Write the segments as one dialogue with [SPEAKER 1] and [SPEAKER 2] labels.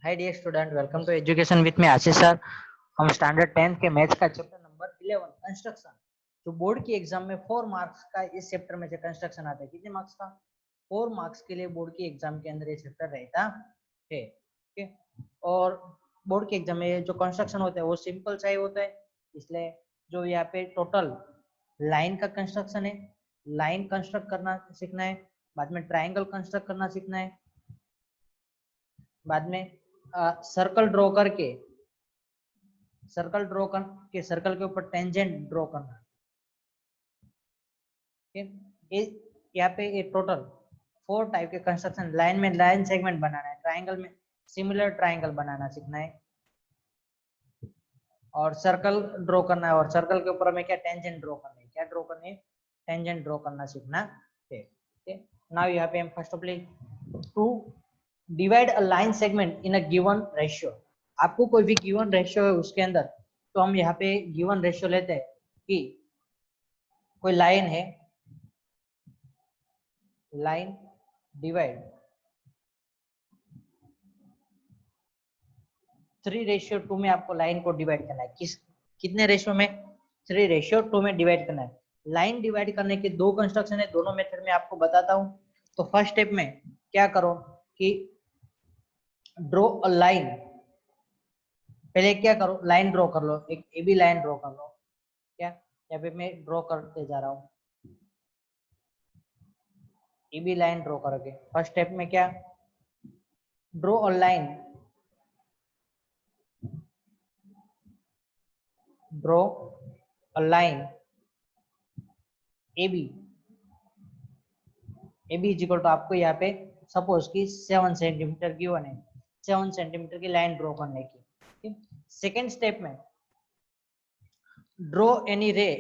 [SPEAKER 1] Hi dear student, welcome to education with me Ashish sir. हम standard 10th के maths का chapter number 11 construction, जो board की exam में 4 मार्क्स का इस चैप्टर में से कंस्ट्रक्शन आता है। कितने मार्क्स का? 4 मार्क्स के लिए बोर्ड की एग्जाम के अंदर ये चैप्टर रहता है। ठीक है। और बोर्ड की एग्जाम में जो कंस्ट्रक्शन होता है वो सिंपल सा ही होता है, इसलिए जो यहाँ पे टोटल लाइन का कंस्ट्रक्शन है, लाइन कंस्ट्रक्ट करना सीखना है, बाद में ट्राइंगल कंस्ट्रक्ट करना सीखना है, बाद में सर्कल ड्रॉ करके सर्कल के ऊपर टेंजेंट ड्रॉ करना। यहाँ पे ये टोटल 4 टाइप के कंस्ट्रक्शन, लाइन में लाइन सेगमेंट बनाना है, ट्राइंगल में सिमिलर ट्राइंगल बनाना सीखना है, और सर्कल ड्रॉ करना है, और सर्कल के ऊपर में क्या टेंजेंट ड्रॉ करना है, क्या ड्रॉ करनी है, टेंजेंट ड्रॉ करना सीखना है। नाउ यहाँ पे हम first of all to divide a line segment in a given ratio. आपको कोई भी गिवन रेशियो है उसके अंदर, तो हम यहाँ पे गिवन रेशियो लेते हैं कि कोई लाइन है, लाइन डिवाइड 3:2 में आपको लाइन को डिवाइड करना है। कितने रेशियो में? 3:2 में डिवाइड करना है। लाइन डिवाइड करने के दो कंस्ट्रक्शन है, दोनों मेथड में आपको बताता हूं। तो फर्स्ट स्टेप में क्या करो कि ड्रॉ अ लाइन, पहले क्या करो, लाइन ड्रॉ कर लो, एक ए बी लाइन ड्रॉ कर लो। क्या यहाँ पे मैं ड्रॉ करते जा रहा हूँ, ए बी लाइन ड्रॉ करोगे। फर्स्ट स्टेप में क्या, draw a line, draw a line A B, A B is equal to आपको यहाँ पे सपोज की 7 सेंटीमीटर की वन है, 7 सेंटीमीटर की लाइन ड्रॉ करने की। सेकेंड स्टेप में ड्रॉ एनी रे,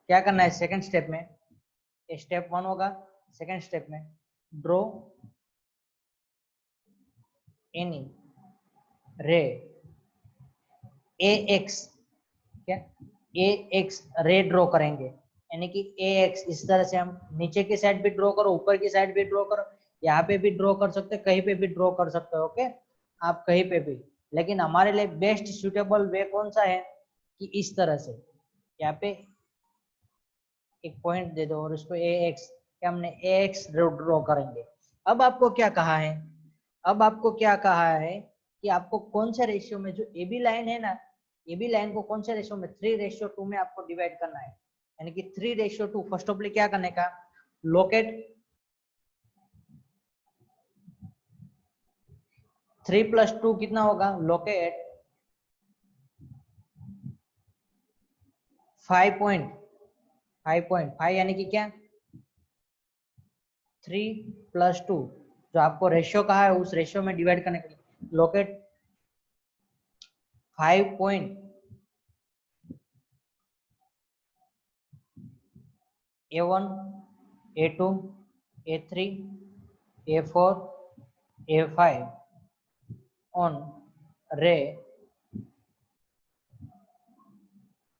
[SPEAKER 1] क्या करना है सेकेंड स्टेप में, स्टेप 1 होगा। सेकेंड स्टेप में ड्रॉ एनी रे ए एक्स, क्या ए एक्स रे ड्रॉ करेंगे, यानी कि ए एक्स इस तरह से हम नीचे की साइड भी ड्रॉ करो, ऊपर की साइड भी ड्रॉ करो, यहाँ पे भी ड्रॉ कर सकते हो, कहीं पे भी ड्रॉ कर सकते हो। ओके, आप कहीं पे भी, लेकिन हमारे लिए बेस्ट सुटेबल वे कौन सा है कि इस तरह से यहाँ पे एक पॉइंट दे दो और उसको ए एक्स, क्या हमने ए एक्स ड्रॉ करेंगे। अब आपको क्या कहा है, अब आपको क्या कहा है कि आपको कौन से रेशियो में, जो ए बी लाइन है ना, ए बी लाइन को कौन से रेशियो में, 3:2 में आपको डिवाइड करना है, यानी कि 3:2। फर्स्ट ऑफ ऑल क्या करने का, लोकेट 3 + 2 कितना होगा, लोकेट 5.5 यानी कि क्या 3 + 2, जो आपको रेशियो कहा है उस रेशियो में डिवाइड करने के लिए locate 5 point A1 A2 A3 A4 A5 on रे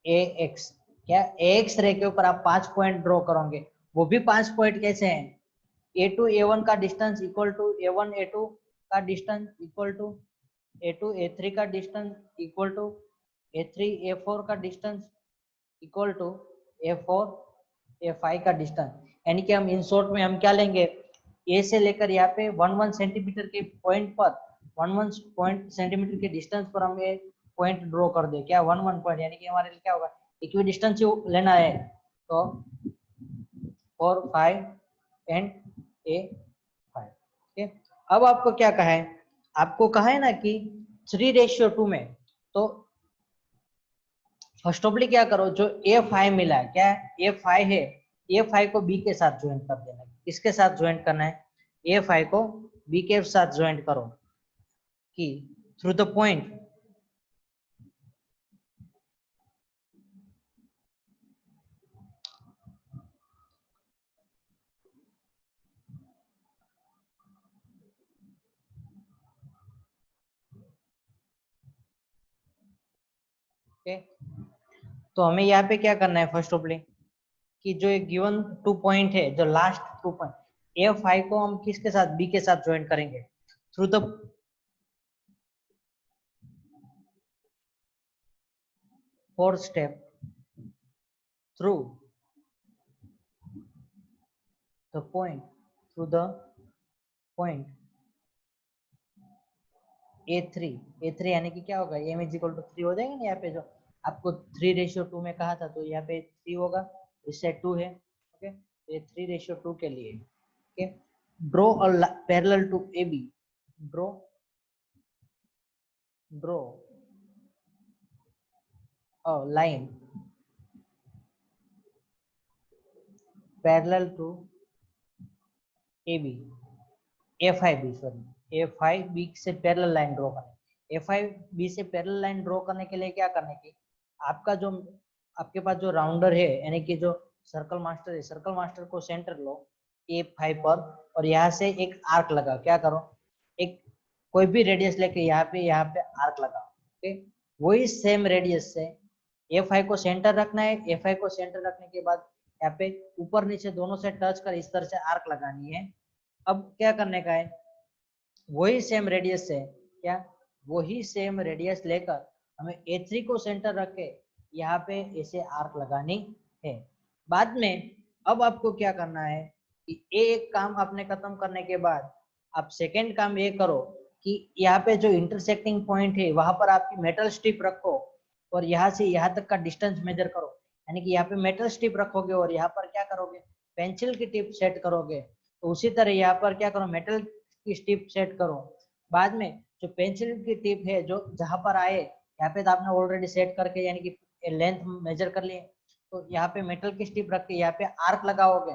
[SPEAKER 1] AX। क्या AX रे के ऊपर आप 5 पॉइंट ड्रॉ करोगे, वो भी 5 पॉइंट कैसे हैं, A2 A1 का distance equal to A1 A2 का distance equal to A2 A3 का distance equal to A3 A4 का distance equal to A4 A5 का डिस्टेंस। यानी कि हम इन शॉर्ट में हम क्या लेंगे, ए से लेकर यहाँ पे 1 सेंटीमीटर के पॉइंट पर 1 सेंटीमीटर के डिस्टेंस पर हम ये पॉइंट ड्रॉ कर दे, क्या 1 पॉइंट, यानी कि हमारे लिए क्या होगा, इक्वी डिस्टेंस लेना है। तो 4 5 एंड A5। ठीक है। अब आपको क्या कहा है, आपको कहा है ना कि 3:2 में, तो फर्स्ट ऑफ क्या करो, जो A5 मिला है, क्या A5 है, A5 को B के साथ ज्वाइन कर देना है। किसके साथ ज्वाइन करना है, A5 को B के साथ ज्वाइन करो कि थ्रू द पॉइंट ओके। तो हमें यहाँ पे क्या करना है, फर्स्ट ऑफ कि जो एक गिवन 2 पॉइंट है, जो लास्ट 2 पॉइंट A5 को हम किसके साथ, B के साथ ज्वाइन करेंगे through the 4 step through the point A3 यानी कि क्या होगा, m इज इक्वल टू 3 हो जाएगा ना। यहाँ पे जो आपको 3:2 में कहा था, तो यहाँ पे 3 होगा, इससे 2 है। ओके, ये 3:2 के लिए। Okay, draw a parallel to AB, draw a line parallel to AB, FIB से पैरेलल लाइन ड्रॉ करने। FIB से पैरेलल लाइन ड्रॉ करने के लिए क्या करने की, आपके पास जो राउंडर है, यानी कि जो सर्कल मास्टर है, सर्कल मास्टर को सेंटर लो A5 पर, और यहाँ से एक आर्क लगाओ। क्या करो, एक कोई भी रेडियस लेके यहाँ पे आर्क लगाओ। ओके, वही सेम रेडियस से A5 को सेंटर रखना है। A5 को सेंटर रखने के बाद यहाँ पे ऊपर नीचे दोनों से टच कर इस तरह से आर्क लगानी है। अब क्या करने का है, वही सेम रेडियस है, क्या वही सेम रेडियस लेकर हमें A3 को सेंटर रख के यहाँ पे ऐसे आर्क लगानी है। बाद में अब आपको क्या करना है कि एक काम आपने खत्म करने के बाद आप सेकेंड काम ये करो कि यहाँ पे जो इंटरसेक्टिंग पॉइंट है वहां पर आपकी मेटल स्ट्रिप रखो, और यहाँ से यहाँ तक का डिस्टेंस मेजर करो। यानी कि यहाँ पे मेटल स्ट्रिप रखोगे और यहाँ पर क्या करोगे, पेंसिल की टिप सेट करोगे। तो उसी तरह यहाँ पर क्या करो, मेटल की टिप सेट करो। बाद में जो पेंसिल की टिप है जो जहां पर आए, यहाँ पे तो आपने ऑलरेडी सेट करके यानी कि लेंथ मेजर कर लिए, तो यहाँ पे मेटल की स्ट्रिप रख के यहाँ पे आर्क लगाओगे।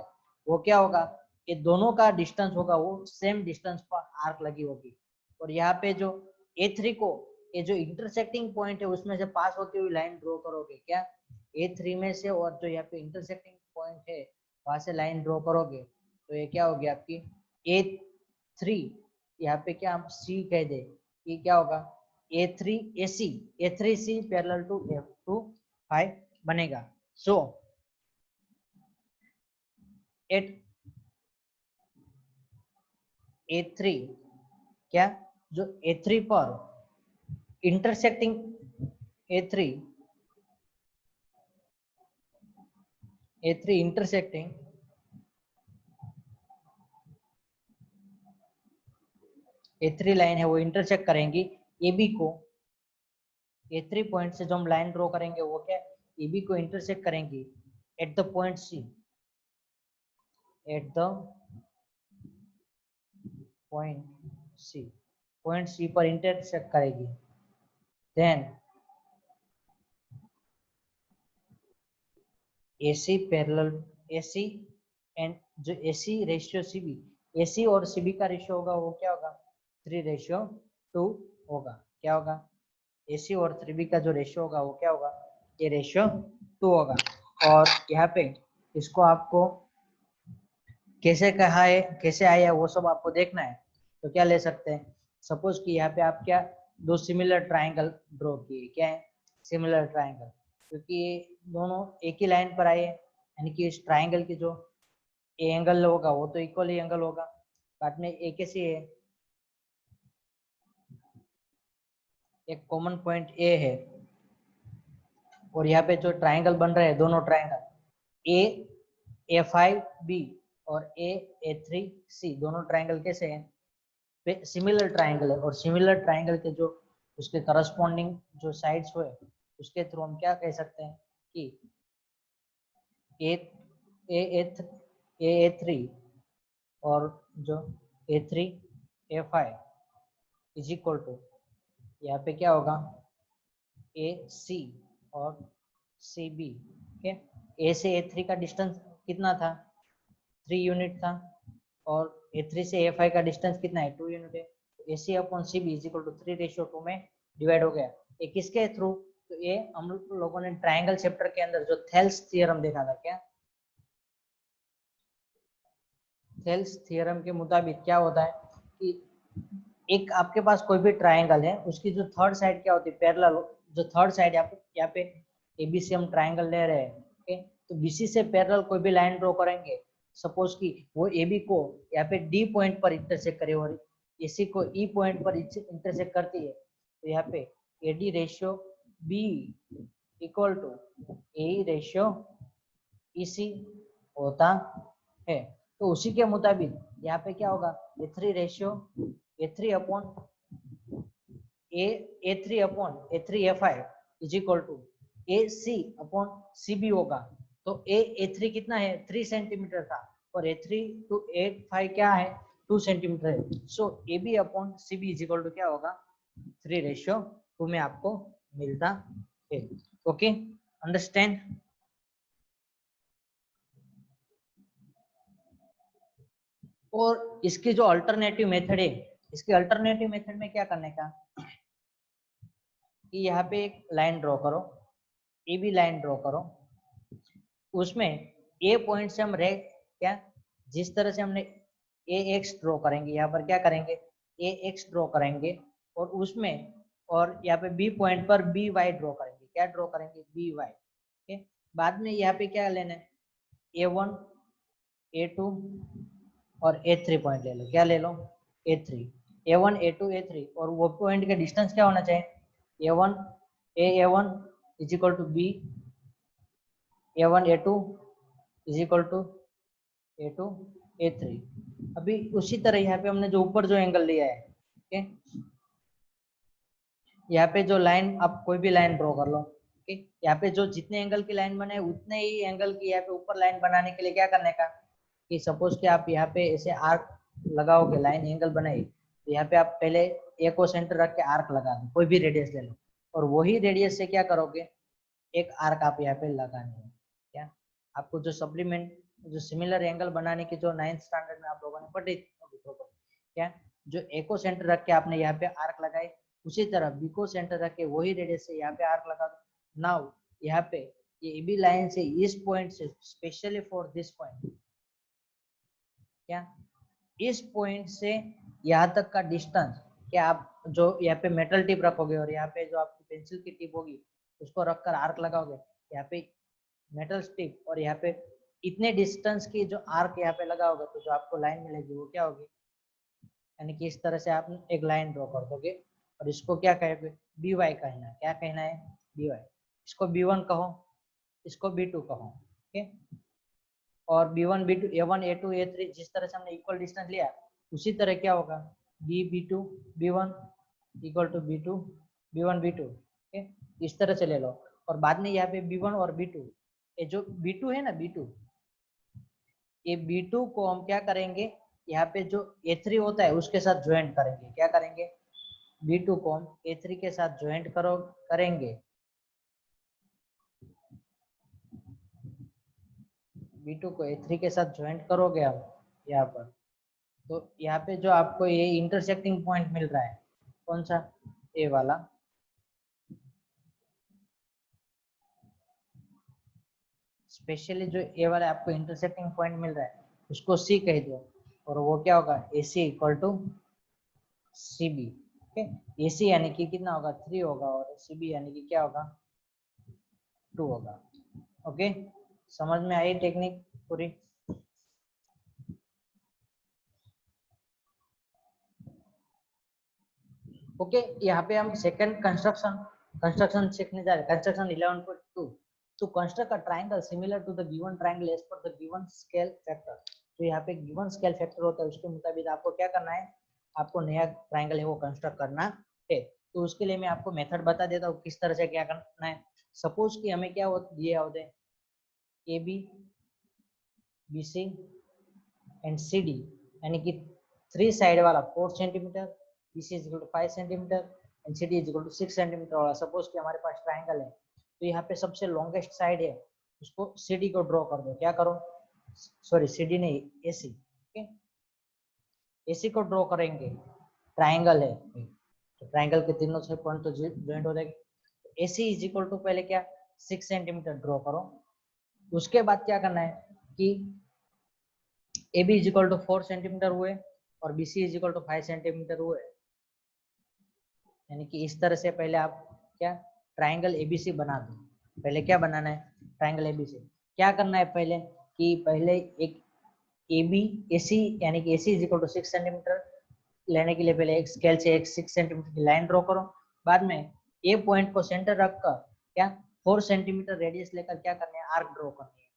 [SPEAKER 1] वो क्या होगा, ये दोनों का डिस्टेंस होगा वो सेम डिस्टेंस पर आर्क लगी होगी। और यहाँ पे जो A3 को, ये जो इंटरसेक्टिंग पॉइंट है उसमें से पास होती हुई लाइन ड्रॉ करोगे। क्या A3 में से, और जो यहाँ पे इंटरसेक्टिंग पॉइंट है वहां से लाइन ड्रॉ करोगे। तो ये क्या होगी आपकी A3, यहाँ पे क्या हम C कह दे, ये क्या होगा A3C पैरेलल टू F2 बनेगा। सो एट A3, क्या जो A3 पर intersecting A3 intersecting A3 line है वो इंटरसेक्ट करेंगी AB को। A3 पॉइंट से जो हम लाइन ड्रॉ करेंगे वो क्या AB को इंटरसेक्ट करेंगी at the point C, at the point C पर इंटरसेक्ट करेगी। Then AC parallel AC and जो AC रेशियो CB, AC और CB का रेशियो होगा वो क्या होगा 3:2 होगा। क्या होगा, AC और 3B का जो रेशियो होगा वो क्या होगा, ये रेशियो 2 होगा। और यहाँ पे इसको आपको कैसे कहा है, कैसे आया वो सब आपको देखना है। तो क्या ले सकते हैं, सपोज कि यहाँ पे आप क्या दो सिमिलर ट्राइंगल ड्रॉ किए। क्या है, सिमिलर ट्राइंगल, क्योंकि ये दोनों एक ही लाइन पर आए, यानी कि इस ट्राइंगल की जो एंगल होगा वो तो इक्वल ही एंगल होगा। बाद में एक ऐसी है, एक कॉमन पॉइंट ए है, और यहाँ पे जो ट्राइंगल बन रहे हैं दोनों ट्राइंगल A5B और A3C दोनों ट्राइंगल कैसे हैं, सिमिलर ट्राइंगल है। और सिमिलर ट्राइंगल के जो उसके करस्पॉन्डिंग जो साइड्स हुए उसके थ्रू हम क्या कह सकते हैं कि A3 और जो A3 A5 is equal to, यहाँ पे क्या होगा AC और CB। ओके, A से A3 का डिस्टेंस कितना था 3 यूनिट था, और A3 से A5 का डिस्टेंस कितना है 2 यूनिट है। AC upon CB is equal to 3:2 में डिवाइड हो गया। ये किसके थ्रू, तो ये हम लोगों ने ट्राइंगल चैप्टर के अंदर जो थेल्स थ्योरम देखा था। क्या थेल्स थ्योरम के मुताबिक क्या होता है कि एक आपके पास कोई भी ट्राइंगल है, उसकी जो थर्ड साइड क्या होती है पैरेलल, जो थर्ड साइड यहाँ पे ABC हम ट्राइंगल ले रहे हैं। ओके, तो BC से पैरेलल कोई भी लाइन ड्रॉ करेंगे, सपोज कि वो AB को यहाँ पे D पॉइंट पर इंटरसेक्ट करे और AC को E पॉइंट पर इंटरसेक्ट करती है, तो यहाँ पे AD ratio B equal to A ratio इसी होता है। तो उसी के मुताबिक यहाँ पे क्या होगा, A3 ratio A3 upon A3 is equal to AC upon CB होगा। तो A3 कितना है, 3 सेंटीमीटर था, और A3 to A5 क्या है, 2 सेंटीमीटर है। So AB upon CB is equal to क्या होगा, 3:2 में आपको मिलता है। Okay, understand. और इसकी जो अल्टरनेटिव मेथड है, इसके अल्टरनेटिव मेथड में क्या करने का कि यहाँ पे एक लाइन ड्रॉ करो, ए बी लाइन ड्रॉ करो, उसमें ए पॉइंट से हम रे क्या, जिस तरह से हमने ए एक्स ड्रॉ करेंगे, यहाँ पर क्या करेंगे, ए एक्स ड्रॉ करेंगे, और उसमें और यहाँ पे बी पॉइंट पर बी वाई ड्रॉ करेंगे। क्या ड्रॉ करेंगे, बी वाई। ओके, बाद में यहाँ पे क्या लेना है, A1 A2 और A3 पॉइंट ले लो। क्या ले लो, A3, A1 A2 A3, और वो पॉइंट का डिस्टेंस क्या होना चाहिए, A1 is equal to B, A1 A2 is equal to A2 A3। अभी उसी तरह यहाँ पे हमने जो ऊपर जो एंगल लिया है, ओके, यहाँ पे जो लाइन, आप कोई भी लाइन ड्रॉ कर लो। ओके, यहाँ पे जो जितने एंगल की लाइन बने उतने ही एंगल की यहाँ पे ऊपर लाइन बनाने के लिए क्या करने का कि सपोज कि आप यहाँ पे ऐसे आर्क लगाओगे, लाइन एंगल बनाई, तो यहाँ पे आप पहले ए को सेंटर रख के आर्क लगा दो, कोई भी रेडियस ले लो, और वही रेडियस से क्या करोगे, एक आर्क आप यहाँ पे लगानी है। क्या आपको जो सप्लीमेंट जो सिमिलर एंगल बनाने की जो 9th स्टैंडर्ड में आप लोगों ने पढ़ी, क्या जो ए को सेंटर रख के आपने यहाँ पे आर्क लगाई, उसी तरह बी को सेंटर रख के वही रेडियस से यहाँ पे आर्क लगा दो। नाउ यहाँ पे ये ए बी लाइन से इस पॉइंट से स्पेशली फॉर दिस पॉइंट, क्या इस पॉइंट से यहाँ तक का डिस्टेंस, क्या आप जो यहाँ पे मेटल टिप रखोगे और यहाँ पे जो आपकी पेंसिल की टिप होगी उसको रखकर आर्क लगाओगे, यहाँ पे मेटल टिप और यहाँ पे इतने डिस्टेंस की जो आर्क यहाँ पे लगाओगे, तो जो आपको लाइन मिलेगी वो क्या होगी, यानी कि इस तरह से आप एक लाइन ड्रॉ कर दोगे, और इसको क्या कहेंगे, बी वाई कहना है। क्या कहना है, बी वाई। इसको B1 कहो, इसको B2 कहो। ओके, और B1 B2 A1 A2 A3 जिस तरह से हमने इक्वल डिस्टेंस लिया, उसी तरह क्या होगा, B2 B1 equal to B2 B1 B2। Okay, इस तरह से ले लो, और बाद में यहाँ पे B1 और B2, ये जो B2 है ना, B2, ये B2 को हम क्या करेंगे, यहाँ पे जो A3 होता है उसके साथ ज्वाइंट करेंगे। क्या करेंगे, B2 को हम A3 के साथ ज्वाइंट करेंगे, B2 को A3 के साथ ज्वाइंट करोगे आप यहाँ पर, तो यहाँ पे जो आपको ये इंटरसेक्टिंग पॉइंट मिल रहा है, कौन सा, ए वाला, स्पेशली जो ए वाला आपको इंटरसेक्टिंग पॉइंट मिल रहा है उसको C कह दो, और वो क्या होगा, AC equal to CB। Okay, AC यानी कि कितना होगा, 3 होगा, और CB यानी कि क्या होगा, 2 होगा। ओके, समझ में आई टेक्निक पूरी। ओके, यहाँ पे हम सेकंड कंस्ट्रक्शन सीखने जा रहे हैं, construction 11.2 to construct a triangle similar to the given triangle as per the given scale factor. तो यहाँ पे गिवन स्केल फैक्टर होता है, उसके मुताबिक आपको क्या करना है, आपको नया ट्रायंगल है वो कंस्ट्रक्ट करना है। तो उसके लिए मैं आपको मेथड बता देता हूँ किस तरह से क्या करना है। सपोज कि हमें क्या दिया होता है, AB BC एंड CD, यानी कि 3 साइड वाला 4 centimetre, BC is equal to 5 centimetre and CD is equal to 6 centimetre वाला सपोज कि हमारे पास ट्रायंगल है। तो यहाँ पे सबसे लॉन्गेस्ट साइड है, उसको CD को ड्रॉ कर दो। क्या करो, सॉरी CD नहीं, AC। ओके, AC को ड्रॉ करेंगे, ट्रायंगल है तो ट्रायंगल के तीनों से पॉइंट तो ज्वाइंट हो जाएगी। AC इज इक्वल टू पहले क्या, 6 सेंटीमीटर ड्रॉ करो। उसके बाद क्या करना है कि AB is equal to 4 centimetre हुए और BC is equal to 5 centimetre हुए, यानी कि इस तरह से पहले आप क्या ट्रायंगल ABC बना दो। पहले क्या बनाना है, ट्रायंगल ABC। क्या करना है पहले कि पहले एक AB AC यानी कि AC is equal to 6 centimetre लेने के लिए पहले एक स्केल से एक 6 सेंटीमीटर की लाइन ड्रॉ करो। बाद में A पॉइंट को सेंटर रखकर क्या 4 सेंटीमीटर रेडियस लेकर क्या करना है, आर्क ड्रॉ करनी है।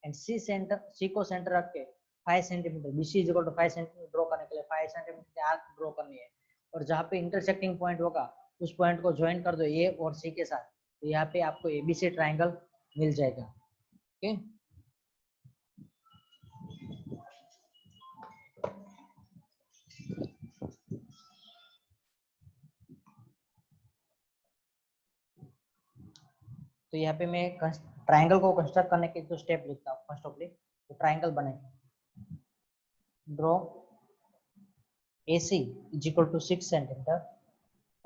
[SPEAKER 1] एंड सी को सेंटर रख के 5 centimetre BC is equal to 5 centimetre draw करने के लिए 5 सेंटीमीटर आर्क ड्रॉ करनी है। और जहाँ पे इंटरसेक्टिंग पॉइंट होगा उस पॉइंट को ज्वाइन कर दो ए और सी के साथ, तो यहाँ पे आपको ABC ट्राइंगल मिल जाएगा। ओके, तो यहाँ पे मैं ट्राइंगल को कंस्ट्रक्ट करने के जो स्टेप लिखता हूँ। फर्स्ट ऑफ तो ट्राइंगल बने, draw AC is equal to 6 centimetre.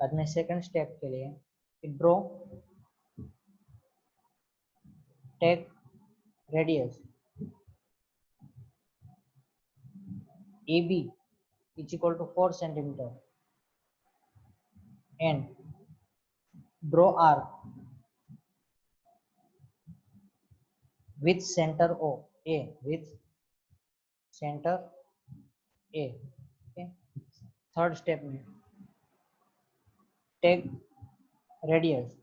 [SPEAKER 1] बाद में सेकंड स्टेप के लिए draw take radius AB is equal to 4 centimeter and draw arc with center A with center A. Okay. Third step में take radius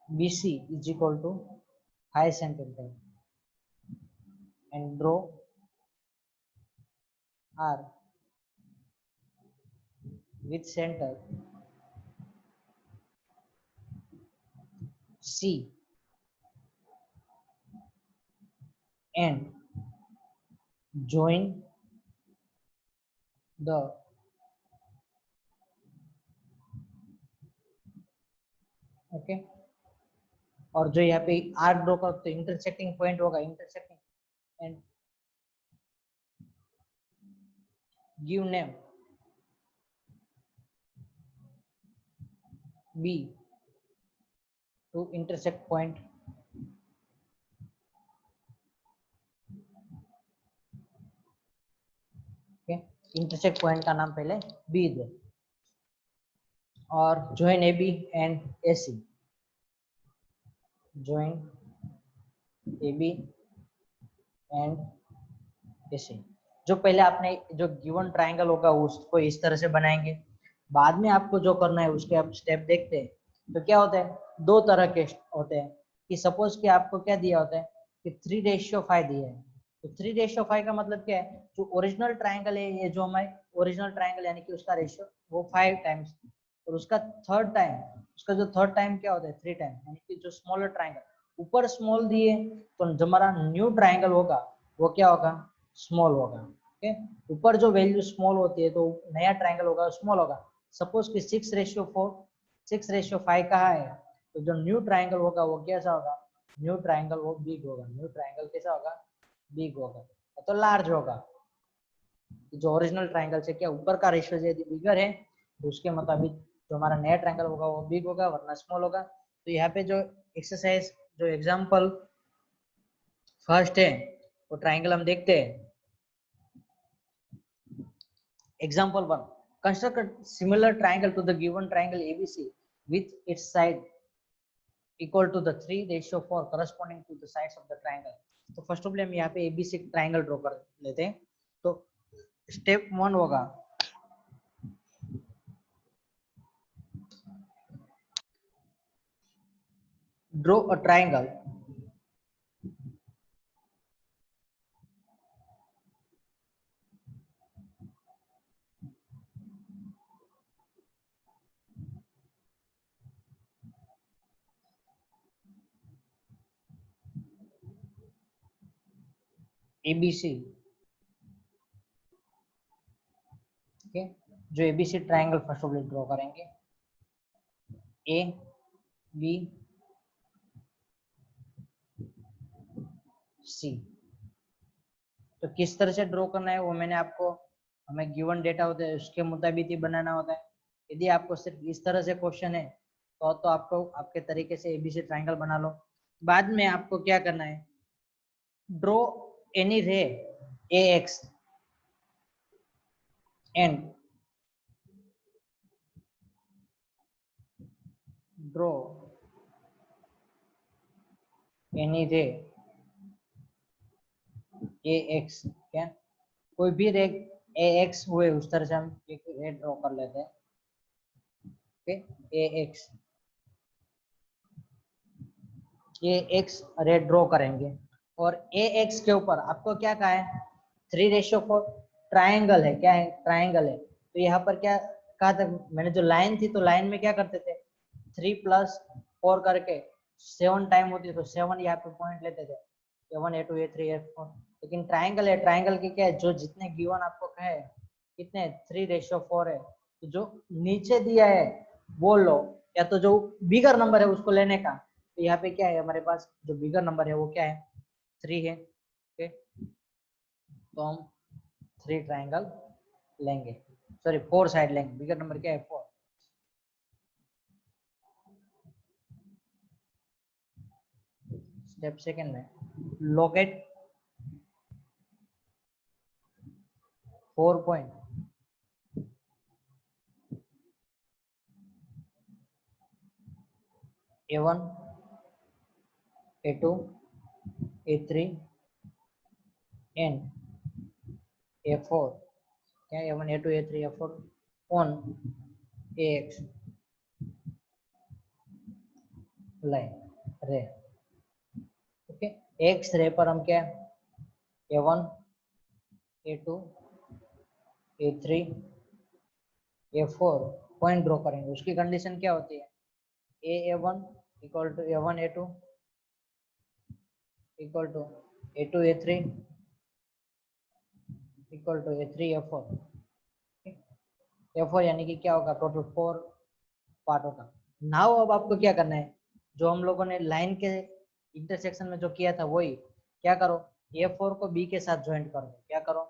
[SPEAKER 1] BC is equal to 5 centimeter and draw arc with center C and join the okay okay. और जो यहाँ पे arc draw करते intersecting point होगा, intersecting and give name B to intersect point intersect point का नाम पहले B दे और join AB and AC, join AB and AC। जो पहले आपने जो गिवन ट्राइंगल होगा उसको इस तरह से बनाएंगे। बाद में आपको जो करना है उसके आप स्टेप देखते हैं। तो क्या होता है, दो तरह के होते हैं कि सपोज कि आपको क्या दिया होता है कि 3:5 दिया है। तो 3:5 का मतलब क्या है, जो ओरिजिनल ट्राइंगल है, ये जो हमारे ओरिजिनल ट्राइंगल यानी कि उसका रेशियो वो 5 टाइम्स, और उसका थर्ड टाइम क्या होता है 3 टाइम, यानी कि जो स्मॉलर ट्राइंगल ऊपर स्मॉल दिए तो जो हमारा न्यू ट्राइंगल होगा वो क्या होगा, स्मॉल होगा। ओके, ऊपर जो वैल्यू स्मॉल होती है तो नया ट्राइंगल होगा स्मॉल होगा। सपोज कि 6:5 कहा है, तो जो न्यू ट्राइंगल होगा वो कैसा होगा, न्यू ट्राइंगल वो बिग होगा। न्यू ट्राइंगल कैसा होगा, बिग होगा, तो लार्ज होगा। जो ओरिजिनल ट्राइंगल से क्या ऊपर का रेशियो यदि बिगर है तो उसके मुताबिक जो हमारा नया ट्राइंगल होगा वो बिग होगा वरना स्मॉल होगा। तो यहाँ पे जो एक्सरसाइज जो एग्जांपल फर्स्ट है वो ट्राइंगल हम देखते हैं। Example 1. Construct a similar triangle to the given triangle ABC with its side equal to the 3:4 corresponding to the sides of the triangle. तो फर्स्ट ऑफ हम यहाँ पे ABC ट्राइंगल ड्रॉ कर लेते हैं। तो स्टेप 1 होगा draw a triangle ABC। Okay, जो ABC triangle first of draw करेंगे A B C। तो किस तरह से ड्रॉ करना है वो मैंने आपको, हमें गिवन डेटा होता है उसके मुताबिक ही बनाना होता है। यदि आपको सिर्फ इस तरह से क्वेश्चन है तो आपको आपके तरीके से ABC ट्राइंगल बना लो। बाद में आपको क्या करना है, ड्रॉ एनी रे AX एंड ड्रॉ एनी रे AX। क्या, कोई भी रे AX हुए उस तरह से हम एक रे ड्रॉ कर लेते हैं। ओके, AX ये एक्स रे ड्रॉ करेंगे और ए एक्स के ऊपर आपको क्या कहा है 3:4 ट्राइंगल है। क्या है? ट्राइंगल है। तो यहाँ पर क्या कहा था मैंने, जो लाइन थी तो लाइन में क्या करते थे 3+4 करके 7 टाइम होती है, तो 7 यहाँ पे पॉइंट लेते थे A1 A2 A3 A4। लेकिन ट्राइंगल है, ट्राइंगल की क्या है, जो जितने गिवन आपको कहे कितने 3:4 है, तो जो नीचे दिया है वो लो, या तो जो बिगर नंबर है उसको लेने का। तो यहाँ पे क्या है हमारे पास, जो बिगर नंबर है वो क्या है 3 है। ओके, तो हम 3 ट्राइंगल लेंगे, सॉरी 4 साइड लेंगे, बिगर नंबर क्या है 4। स्टेप सेकंड में locate 4 point A1 A2 A3 and A4। क्या A1 A2 A3 A4 on AX line रे। ओके, एक्स रे पर हम क्या A1 A2 A3 A4 point draw करेंगे। उसकी कंडीशन क्या होती है, A1 equal to A1 A2 equal to A2 A3 equal to A3 A4। A4 यानी कि क्या होगा, टोटल 4 पार्ट होगा। नाउ अब आपको क्या करना है, जो हम लोगों ने लाइन के इंटरसेक्शन में जो किया था वही क्या करो, A4 को B के साथ ज्वाइंट करो। क्या करो,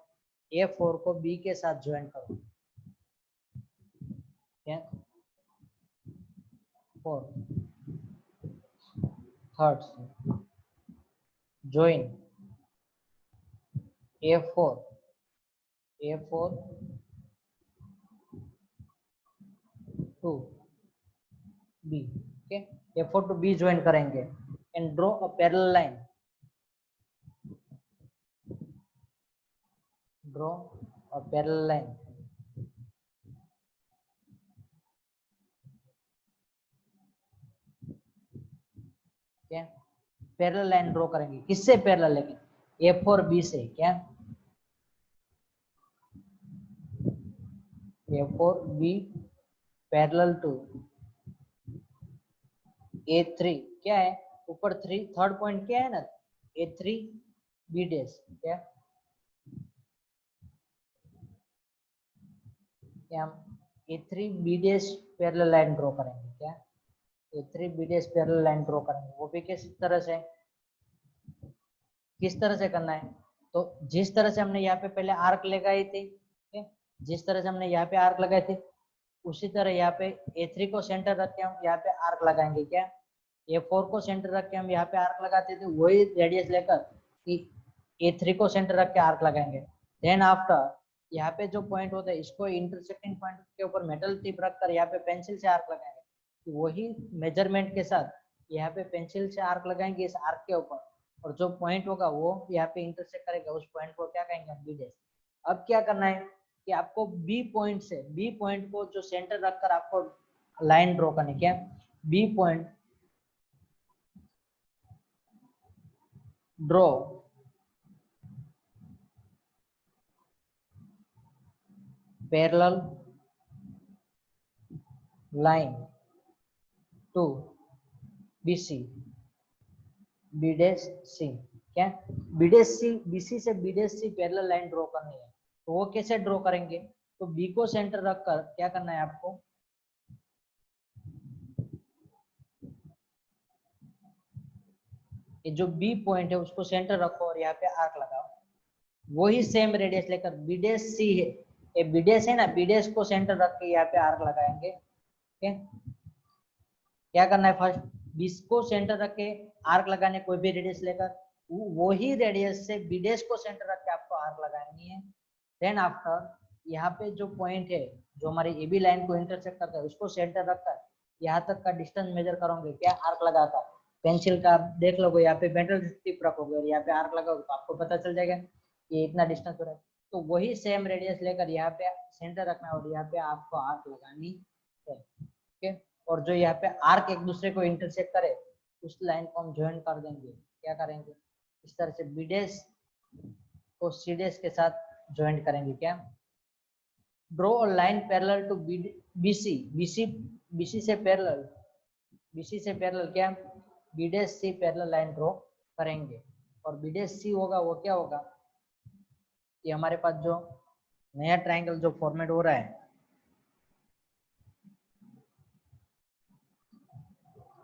[SPEAKER 1] A4 को B के साथ ज्वाइंट करो। क्या 4 third join A4 to B। Okay, A4 to B join करेंगे and draw a parallel line. Draw a parallel line. क्या पैरेलल लाइन ड्रॉ करेंगे, किससे पैरेलल, लेकिन A4 B से। क्या A4 B parallel to A3। क्या है ऊपर 3, थर्ड पॉइंट क्या है ना A3 B डैश। क्या हम A3 B dash parallel line draw करेंगे। क्या A3 B dash parallel line draw करेंगे, वो भी किस तरह से, किस तरह से करना है, तो जिस तरह से हमने यहाँ पे पहले आर्क लगाई थी, जिस तरह से हमने यहाँ पे आर्क लगाए थे उसी तरह यहाँ पे A3 को सेंटर रख के हम यहाँ पे आर्क लगाएंगे। क्या A4 को सेंटर रख के हम यहाँ पे आर्क लगाते थे, वही रेडियस लेकर कि A3 को सेंटर रख के आर्क लगाएंगे। देन आफ्टर यहाँ पे जो पॉइंट होता है इसको इंटरसेक्टिंग पॉइंट के ऊपर मेटल टिप रखकर यहाँ पे पेंसिल से आर्क लगाएंगे। तो वही मेजरमेंट के साथ यहाँ पे पेंसिल से आर्क लगाएंगे इस आर्क के ऊपर, और जो पॉइंट होगा वो यहाँ पे इंटरसेक्ट करेगा, उस पॉइंट को क्या कहेंगे हम बी डैश। अब क्या करना है कि आपको बी पॉइंट से, बी पॉइंट को जो सेंटर रखकर आपको लाइन ड्रॉ करनी। क्या B point draw parallel line to BC B dash C. क्या बी डैश सी, BC से B dash C parallel line draw करनी है, तो वो कैसे ड्रॉ करेंगे, तो बी को सेंटर रखकर क्या करना है आपको, ये जो बी पॉइंट है उसको सेंटर रखो और यहाँ पे आर्क लगाओ। वही सेम रेडियस लेकर बी डैश सी है, ये बी डैश है ना, बी डैश को सेंटर रख के यहाँ पे आर्क लगाएंगे। ठीक है, क्या करना है, फर्स्ट बीस को सेंटर रख के आर्क लगाने, कोई भी रेडियस लेकर वही रेडियस से बी डैश को सेंटर रख के आपको आर्क लगानी है। देन आफ्टर यहाँ पे जो पॉइंट है जो हमारी ए बी लाइन को इंटरसेक्ट करता है उसको सेंटर रखकर यहाँ तक का डिस्टेंस मेजर करोगे। क्या आर्क लगाकर पेंसिल का देख लोगे, यहाँ पे मेटल टिप रखोगे और यहाँ पे आर्क लगाओगे तो आपको पता चल जाएगा ये इतना डिस्टेंस हो रहा है। तो वही सेम रेडियस लेकर यहाँ पे सेंटर रखना और यहाँ पे आपको आर्क लगानी है। ओके, और जो यहाँ पे आर्क एक दूसरे को इंटरसेक्ट करे उस लाइन को हम ज्वाइन कर देंगे। क्या करेंगे, इस तरह से बी डैश को सी डैश के साथ ज्वाइन करेंगे। क्या, draw a line parallel to BC, BC से पैरेलल, बीसी से पैरेलल क्या, B dash C parallel line draw करेंगे। और बी डैश सी होगा वो क्या होगा, ये हमारे पास जो नया ट्रायंगल जो फॉर्मेट हो रहा है,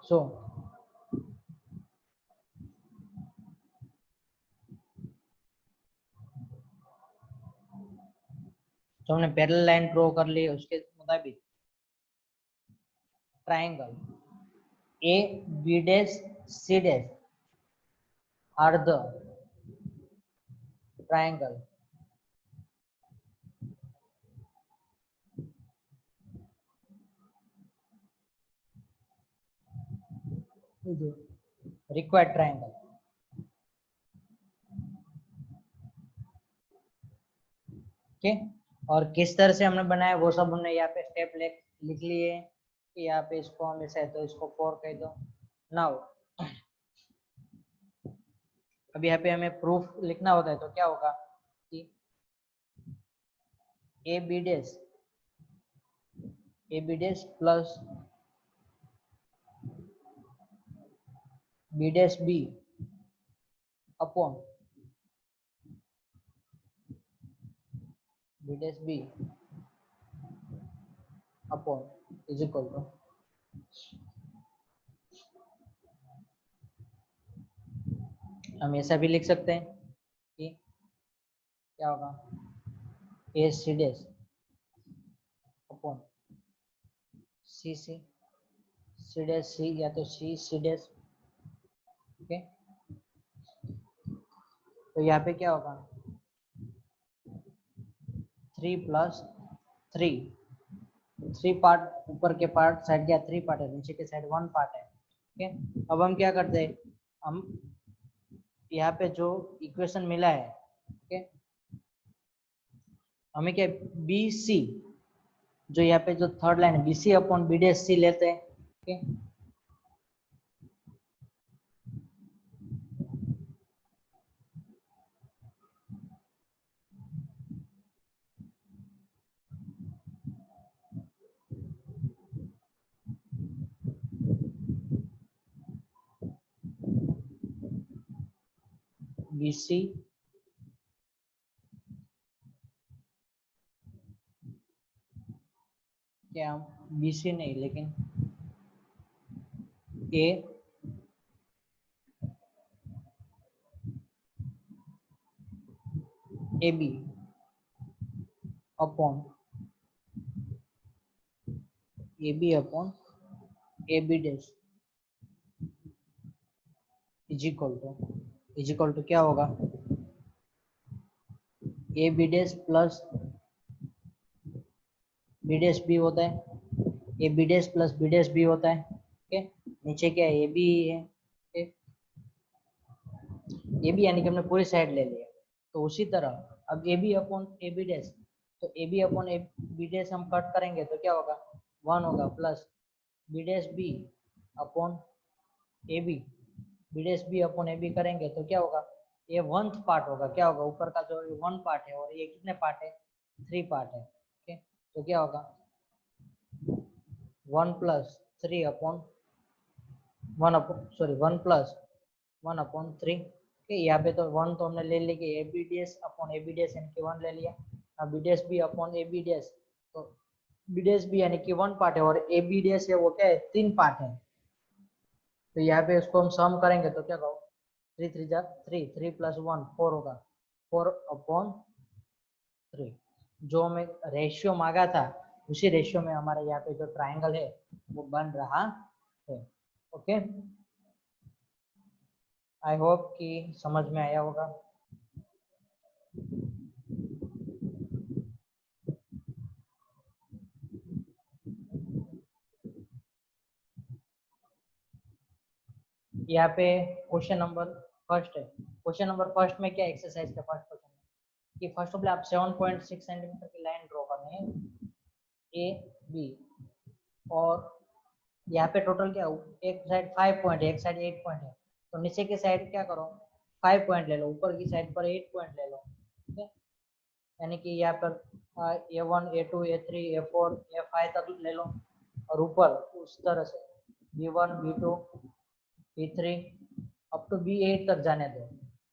[SPEAKER 1] सो जो हमने पैरेलल लाइन ड्रॉ कर ली उसके मुताबिक triangle A B dash C dash are the triangle required triangle. Okay, और किस तरह से हमने बनाया वो सब हमने यहाँ पे स्टेप लिख लिए कि यहाँ पे इसको हम ऐसे है तो इसको 4 कह दो। नाउ अब यहाँ पे हमें प्रूफ लिखना होता है तो क्या होगा कि A B dash plus B dash B upon B dash B upon is equal to, हम ऐसा भी लिख सकते हैं कि क्या होगा, A C dash upon C C C dash C या तो सी सी डैश। ओके, तो यहाँ पे क्या होगा 3 प्लस 3, 3 पार्ट ऊपर के पार्ट साइड क्या 3 पार्ट है, नीचे के साइड 1 पार्ट है। ओके, अब हम क्या करते हैं, हम यहाँ पे जो इक्वेशन मिला है, ओके, हमें क्या बी सी, जो यहाँ पे जो थर्ड लाइन है B C upon B dash C लेते हैं। ओके, बी सी क्या, बी सी नहीं लेकिन A A B upon A B upon A B dash is equal to क्या होगा, A B dash plus B dash B होता है, A B dash plus B dash B होता है। Okay, नीचे क्या है ए बी है। ए बी यानी कि हमने पूरी साइड ले लिया। तो उसी तरह अब A B upon A B dash, तो A B upon A B dash हम कट करेंगे तो क्या होगा 1 होगा, plus B dash B upon A B, B dash B upon A B करेंगे तो क्या होगा, ये 1th पार्ट होगा। क्या होगा, ऊपर का जो 1 पार्ट है और ये कितने पार्ट है 3 पार्ट है। ओके, तो क्या होगा 1 plus 3 upon 1 upon sorry 1 plus 1 upon 3। Okay, यहाँ पे तो 1 तो हमने ले लिया कि A B dash upon A B dash यानी कि 1 ले लिया। अब B dash B upon A B dash, तो बी डैश बी यानी कि 1 पार्ट है और ए बी डैश है वो क्या है 3 पार्ट है। तो यहाँ पे इसको हम सम करेंगे तो क्या होगा 3 3 जा 3, 3 प्लस 1 4 होगा, 4 अपॉन 3। जो हमें रेशियो मांगा था उसी रेशियो में हमारे यहाँ पे जो ट्रायंगल है वो बन रहा है। ओके, आई होप कि समझ में आया होगा। यहाँ पे क्वेश्चन नंबर फर्स्ट है, क्वेश्चन नंबर फर्स्ट में क्या एक्सरसाइज का फर्स्ट क्वेश्चन कि फर्स्ट ऑफ ऑल आप 7.6 सेंटीमीटर की लाइन ड्रॉ करनी है ए बी और यहाँ पे टोटल क्या हो, एक साइड 5 पॉइंट है, एक साइड 8 पॉइंट है, तो नीचे की साइड क्या करो 5 पॉइंट ले लो, ऊपर की साइड पर 8 पॉइंट ले लो, ठीक है। यानी कि यहाँ पर A1 A2 A3 A4 A5 तक ले लो, और ऊपर उस तरह से B1 B2 B3 up to B8 तक जाने दो।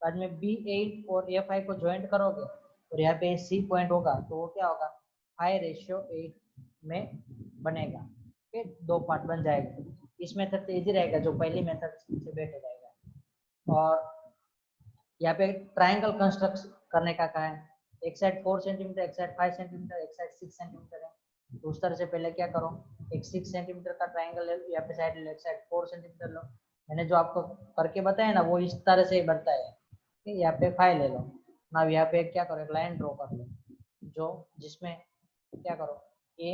[SPEAKER 1] बाद में B8 और A5 को ज्वाइंट करोगे और यहाँ पे C पॉइंट होगा, तो वो क्या होगा 5:8 में बनेगा, ठीक, 2 पार्ट बन जाएगा। इस मेथड से इजी रहेगा, जो पहली मेथड से बेटर रहेगा। और यहाँ पे ट्राइंगल कंस्ट्रक्ट करने का कहा है, एक साइड 4 सेंटीमीटर, एक साइड 5 सेंटीमीटर, एक साइड 6 सेंटीमीटर है, तो उस तरह से पहले क्या करो, एक 6 सेंटीमीटर का ट्राइंगल ले लो, यहाँ पे साइड ले, साइड 4 सेंटीमीटर लो। मैंने जो आपको करके बताया ना वो इस तरह से ही बनता है, ठीक, यहाँ पे 5 ले लो ना। यहाँ पे क्या करो, एक लाइन ड्रॉ कर लो, जो जिसमें क्या करो A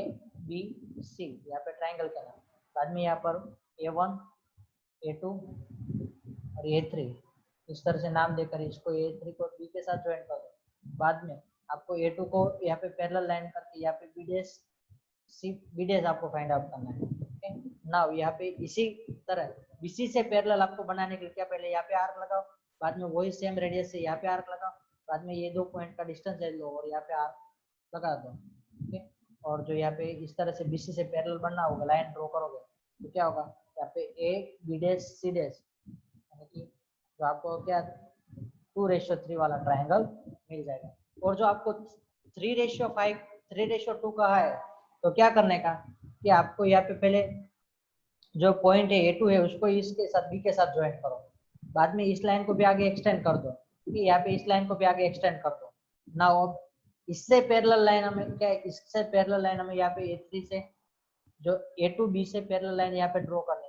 [SPEAKER 1] B C, यहाँ पे ट्राइंगल करना। बाद में यहाँ पर A1 A2 और A3 इस तरह से नाम देकर इसको A3 को B के साथ ज्वाइन कर दो। बाद में आपको A2 को यहाँ पे पैरेलल लाइन करके यहाँ पे B डैश आपको फाइंड आउट करना है, ओके। नाउ यहाँ पे इसी तरह BC से पैरेलल आपको बनाने के लिए क्या, पहले यहाँ पे आर्क लगाओ, बाद में वही सेम रेडियस से यहाँ पे आर्क लगाओ, बाद में ये 2 पॉइंट का डिस्टेंस ले लो और यहाँ पे आर्क लगा दो, ठीक है। और जो यहाँ पे इस तरह से BC से पैरेलल बनना होगा, लाइन ड्रॉ करोगे तो क्या होगा, यहाँ पे A B dash C dash, यानी कि जो आपको क्या 2:3 वाला ट्राइंगल मिल जाएगा। और जो आपको 3:5 3:2 कहा है, तो क्या करने का कि आपको यहाँ पे पहले जो पॉइंट है A2 है उसको इसके साथ B के साथ ज्वाइन करो, बाद में इस लाइन को भी आगे एक्सटेंड कर दो, ठीक है, यहाँ पे इस लाइन को भी आगे एक्सटेंड कर दो ना। अब इससे पैरेलल लाइन हमें क्या है, इससे पैरेलल लाइन हमें यहाँ पे A3 से जो A2 B से पैरेलल लाइन यहाँ पे ड्रॉ करनी